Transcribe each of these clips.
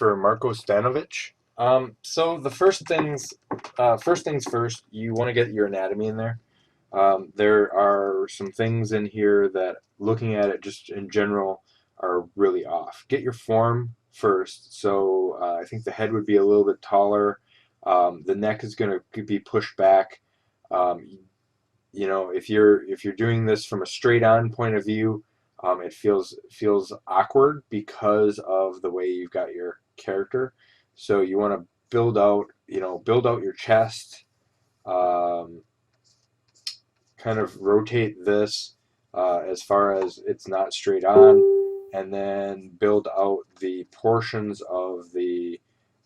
for Marko Stanoevich. So the first things first, you want to get your anatomy in there. There are some things in here that, looking at it just in general, are really off. Get your form first. So I think the head would be a little bit taller. The neck is going to be pushed back. Um, if you're doing this from a straight on point of view, it feels awkward because of the way you've got your character. So you want to build out your chest, um, kind of rotate this as far as it's not straight on, and then build out the portions of the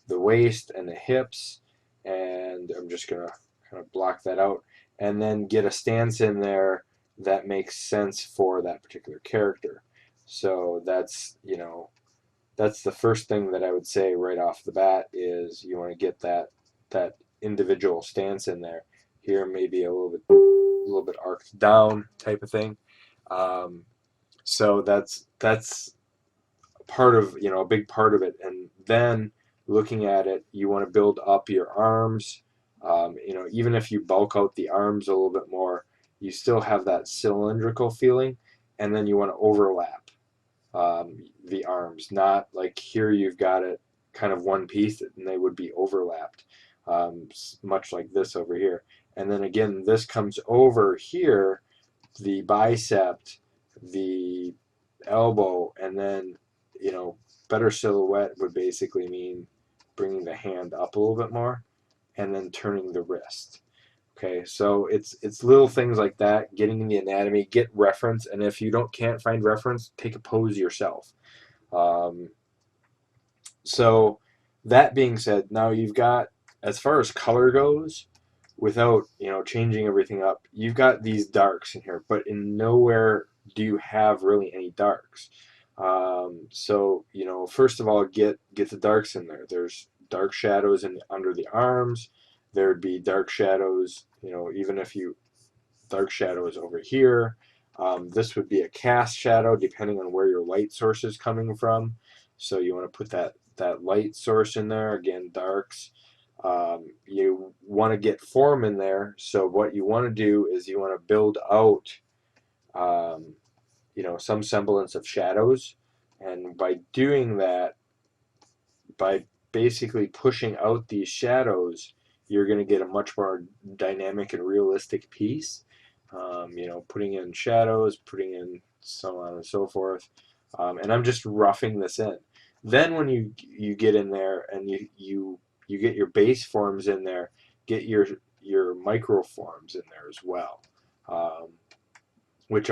waist and the hips. And I'm just gonna kind of block that out, and then get a stance in there that makes sense for that particular character. So that's the first thing that I would say right off the bat is you want to get that individual stance in there. Here maybe a little bit arced down type of thing. Um, so that's part of a big part of it. And then looking at it, you want to build up your arms. Even if you bulk out the arms a little bit more, you still have that cylindrical feeling. And then you want to overlap the arms, not like here you've got it kind of one piece and they would be overlapped, much like this over here. And then again, this comes over here, the bicep, the elbow, and then, better silhouette would basically mean bringing the hand up a little bit more and then turning the wrist. Okay, so it's little things like that, getting in the anatomy, get reference, and if you can't find reference, take a pose yourself. Um, so that being said, now you've got, as far as color goes, without changing everything up, you've got these darks in here, but in nowhere do you have really any darks. So first of all, get the darks in there. There's dark shadows under the arms. There'd be dark shadows, even if you dark shadows over here. This would be a cast shadow depending on where your light source is coming from. So you want to put that light source in there. Again, darks. You want to get form in there. So what you want to do is you want to build out, some semblance of shadows. And by doing that, by basically pushing out these shadows, you're going to get a much more dynamic and realistic piece. Putting in shadows, putting in so on and so forth. And I'm just roughing this in. Then when you get in there and you get your base forms in there, get your micro forms in there as well, which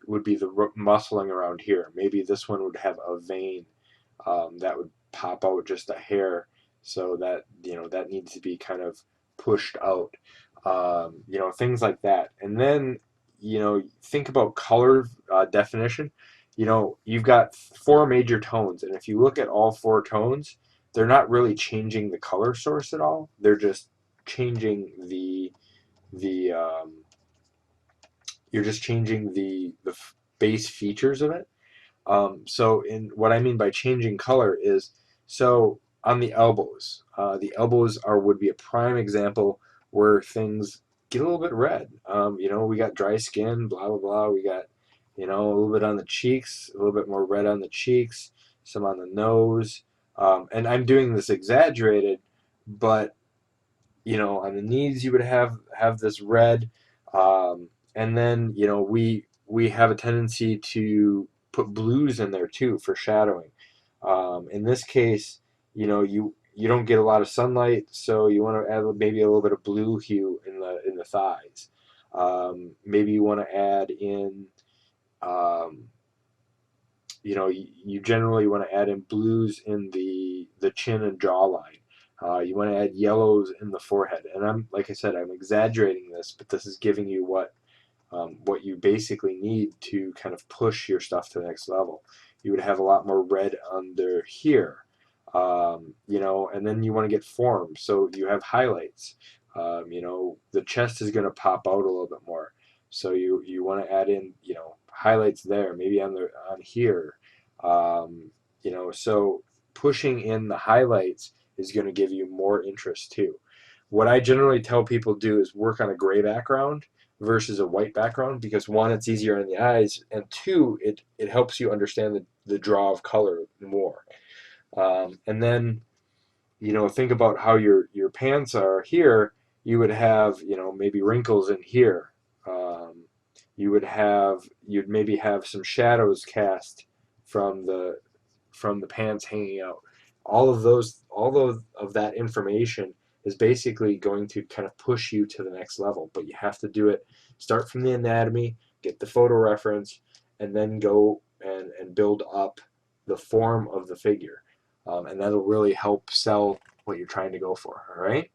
would be the muscling around here. Maybe this one would have a vein that would pop out just a hair, so that needs to be kind of pushed out. Things like that. And then think about color definition. You've got four major tones, and if you look at all four tones, they're not really changing the color source at all. They're just changing the you're just changing the base features of it. So in what I mean by changing color is, so on the elbows would be a prime example where things get a little bit red. We got dry skin, blah blah blah. We got a little bit on the cheeks, a little bit more red on the cheeks, some on the nose, and I'm doing this exaggerated, but on the knees you would have this red, and then we have a tendency to put blues in there too for shadowing. In this case, you don't get a lot of sunlight, so you want to add maybe a little bit of blue hue in the thighs. Maybe you want to add in, um, you generally want to add in blues in the chin and jawline. You want to add yellows in the forehead, and like I said, I'm exaggerating this, but this is giving you what you basically need to kind of push your stuff to the next level. You would have a lot more red under here, and then you want to get form, so you have highlights. The chest is going to pop out a little bit more, so you want to add in highlights there, maybe on here, so pushing in the highlights is going to give you more interest too. What I generally tell people do is work on a gray background versus a white background, because one, it's easier on the eyes, and two, it helps you understand the draw of color more. And then, think about how your pants are here. You would have, maybe wrinkles in here. Um, you'd maybe have some shadows cast from the pants hanging out. All of that information is basically going to kind of push you to the next level. But you have to do it. Start from the anatomy, get the photo reference, and then go and build up the form of the figure, and that'll really help sell what you're trying to go for. All right.